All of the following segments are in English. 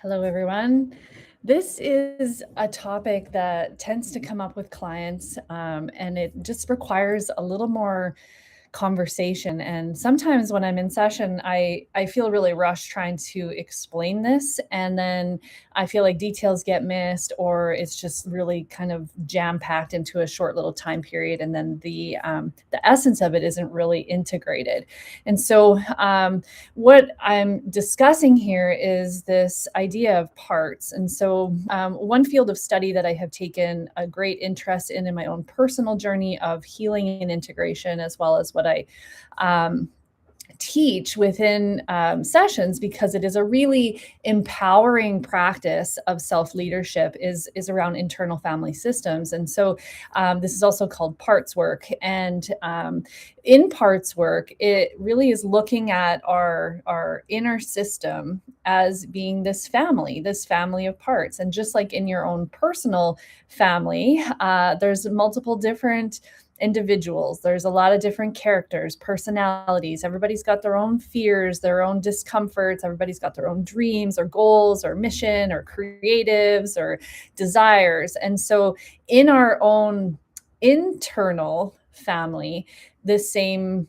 Hello, everyone. This is a topic that tends to come up with clients, and it just requires a little more conversation. And sometimes when I'm in session, I feel really rushed trying to explain this, and then I feel like details get missed, or it's just really kind of jam packed into a short little time period, and then the essence of it isn't really integrated. And so, what I'm discussing here is this idea of parts. And so, one field of study that I have taken a great interest in my own personal journey of healing and integration, as well as what I um, teach within sessions, because it is a really empowering practice of self-leadership, is around internal family systems. And so this is also called parts work. And in parts work, it really is looking at our inner system as being this family of parts. And just like in your own personal family, there's multiple different individuals. There's a lot of different characters, personalities. Everybody's got their own fears, their own discomforts. Everybody's got their own dreams or goals or mission or creatives or desires. And so in our own internal family, this same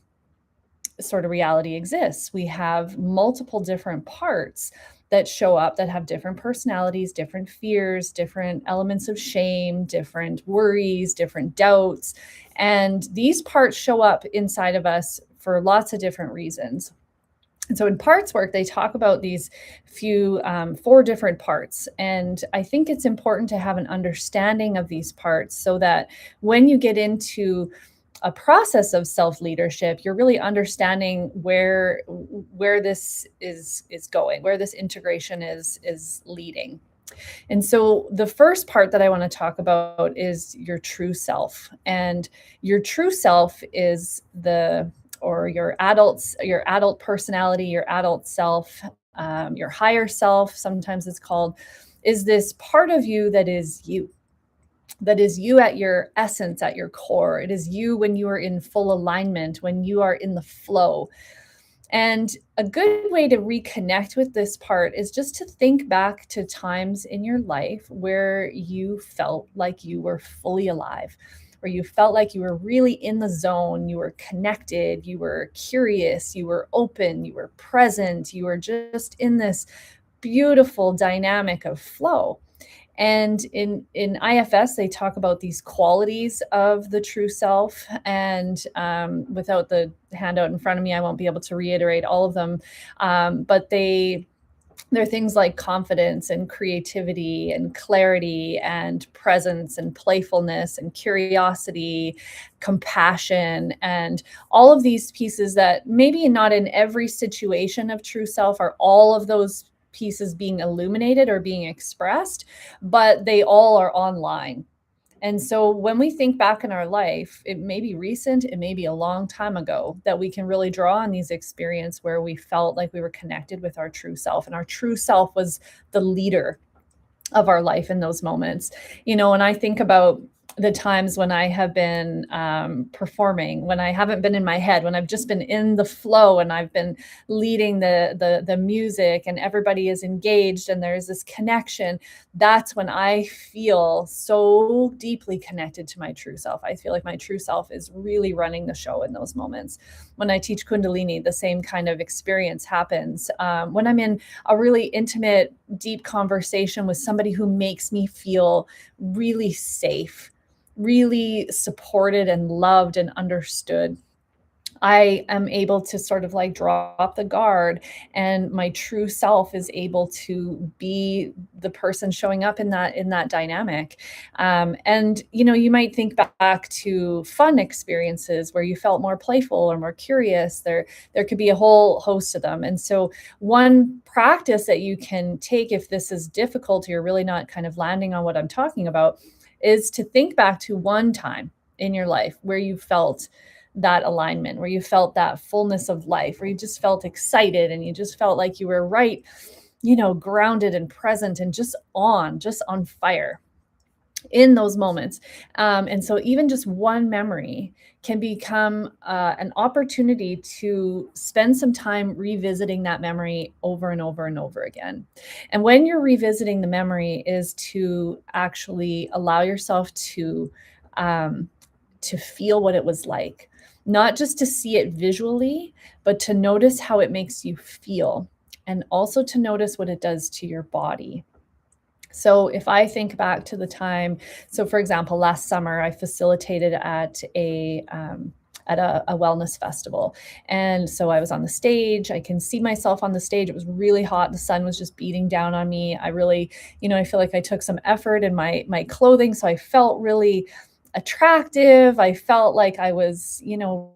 sort of reality exists. We have multiple different parts that show up that have different personalities, different fears, different elements of shame, different worries, different doubts. And these parts show up inside of us for lots of different reasons. And so in parts work, they talk about these four different parts. And I think it's important to have an understanding of these parts so that when you get into a process of self-leadership, you're really understanding where this is going, where this integration is leading. And so the first part that I want to talk about is your true self. And your true self is your adult personality, your adult self, your higher self, sometimes it's called, is this part of you that is you. That is you at your essence, at your core. It is you when you are in full alignment, when you are in the flow. And a good way to reconnect with this part is just to think back to times in your life where you felt like you were fully alive, where you felt like you were really in the zone, you were connected, you were curious, you were open, you were present, you were just in this beautiful dynamic of flow. And in IFS, they talk about these qualities of the true self. And without the handout in front of me, I won't be able to reiterate all of them. But they're things like confidence and creativity and clarity and presence and playfulness and curiosity, compassion, and all of these pieces that maybe not in every situation of true self are all of those pieces being illuminated or being expressed, but they all are online. And so when we think back in our life, it may be recent, it may be a long time ago, that we can really draw on these experiences where we felt like we were connected with our true self, and our true self was the leader of our life in those moments. When I think about the times when I have been performing, when I haven't been in my head, when I've just been in the flow and I've been leading the music and everybody is engaged and there's this connection, that's when I feel so deeply connected to my true self. I feel like my true self is really running the show in those moments. When I teach Kundalini, the same kind of experience happens. When I'm in a really intimate, deep conversation with somebody who makes me feel really safe, really supported and loved and understood, I am able to sort of like drop the guard, and my true self is able to be the person showing up in that dynamic. And you might think back to fun experiences where you felt more playful or more curious. There could be a whole host of them. And so one practice that you can take if this is difficult, or you're really not kind of landing on what I'm talking about, is to think back to one time in your life where you felt that alignment, where you felt that fullness of life, where you just felt excited and you just felt like you were right, grounded and present and just on fire. in those moments. And so even just one memory can become an opportunity to spend some time revisiting that memory over and over and over again. And when you're revisiting the memory is to actually allow yourself um, to feel what it was like, not just to see it visually, but to notice how it makes you feel, and also to notice what it does to your body. So if I think back to the time, so for example, last summer I facilitated at a wellness festival. And so I was on the stage. I can see myself on the stage. It was really hot. The sun was just beating down on me. I really, I feel like I took some effort in my clothing. So I felt really attractive. I felt like I was,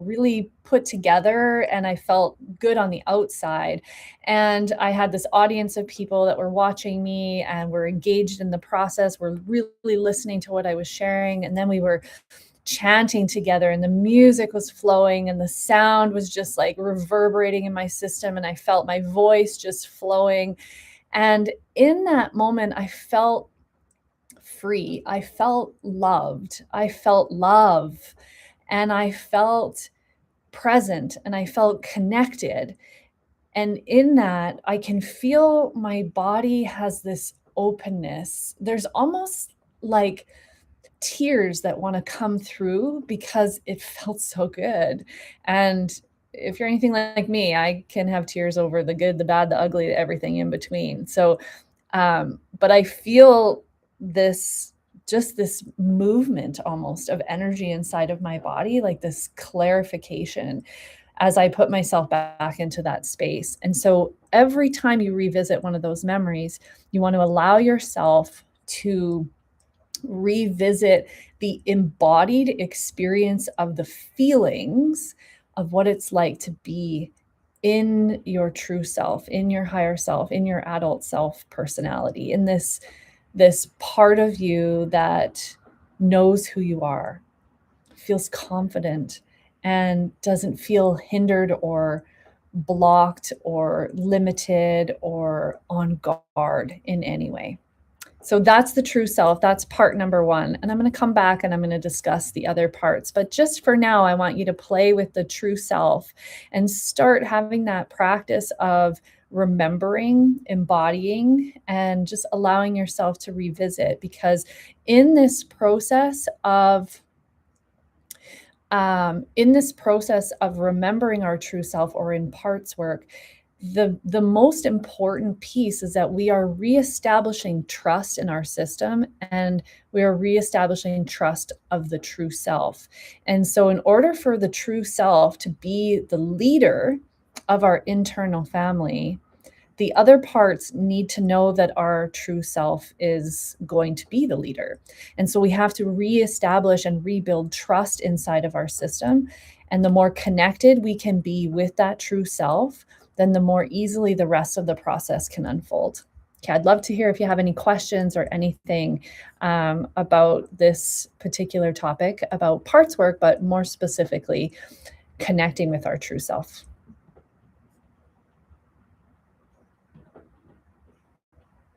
really put together, and I felt good on the outside. And I had this audience of people that were watching me and were engaged in the process, were really listening to what I was sharing. And then we were chanting together, and the music was flowing, and the sound was just like reverberating in my system. And I felt my voice just flowing. And in that moment, I felt free. I felt loved. I felt love. And I felt present, and I felt connected. And in that, I can feel my body has this openness. There's almost like tears that want to come through because it felt so good. And if you're anything like me, I can have tears over the good, the bad, the ugly, everything in between. So, but I feel this just this movement almost of energy inside of my body, like this clarification as I put myself back into that space. And so every time you revisit one of those memories, you want to allow yourself to revisit the embodied experience of the feelings of what it's like to be in your true self, in your higher self, in your adult self personality, in this part of you that knows who you are, feels confident, and doesn't feel hindered or blocked or limited or on guard in any way. So that's the true self. That's part number one. And I'm going to come back and I'm going to discuss the other parts. But just for now, I want you to play with the true self and start having that practice of remembering, embodying, and just allowing yourself to revisit. Because in this process of remembering our true self, or in parts work, the most important piece is that we are reestablishing trust in our system, and we are reestablishing trust of the true self. And so in order for the true self to be the leader of our internal family, the other parts need to know that our true self is going to be the leader. And so we have to reestablish and rebuild trust inside of our system. And the more connected we can be with that true self, then the more easily the rest of the process can unfold. Okay, I'd love to hear if you have any questions or anything about this particular topic, about parts work, but more specifically, connecting with our true self.